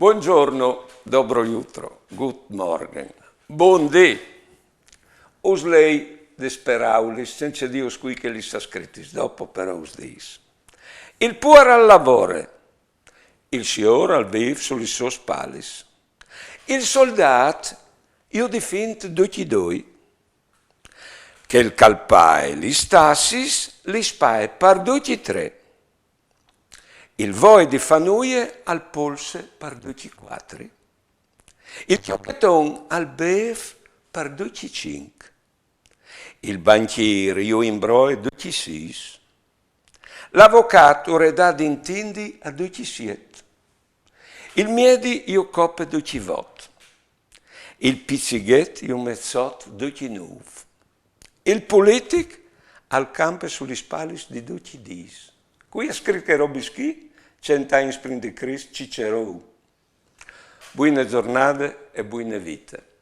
Buongiorno, dobro jutro, good morning, buondì. Us lei desperaulis, senza Dio qui che li sta scritti, dopo però us dis. Il puer al lavoro, il signor al viv sugli suoi spalis. Il soldat, io difint duci doi, che il calpae li stassis, li spae par duci tre. Il voi di fanuie al polse par duci quattri. Il chioccheton al bef par duci cinc. Il banchier io imbroe duci sis. L'avvocato redà d'intindi a duci siet. Il miedi io coppe duci vot. Il pizzighet io mezzot duci nuv. Il politic al campo sugli spalis di duci dis. Qui ha scritto che Robischi, 100 anni prima di Cristo, Cicero. Buone giornate e buone vite.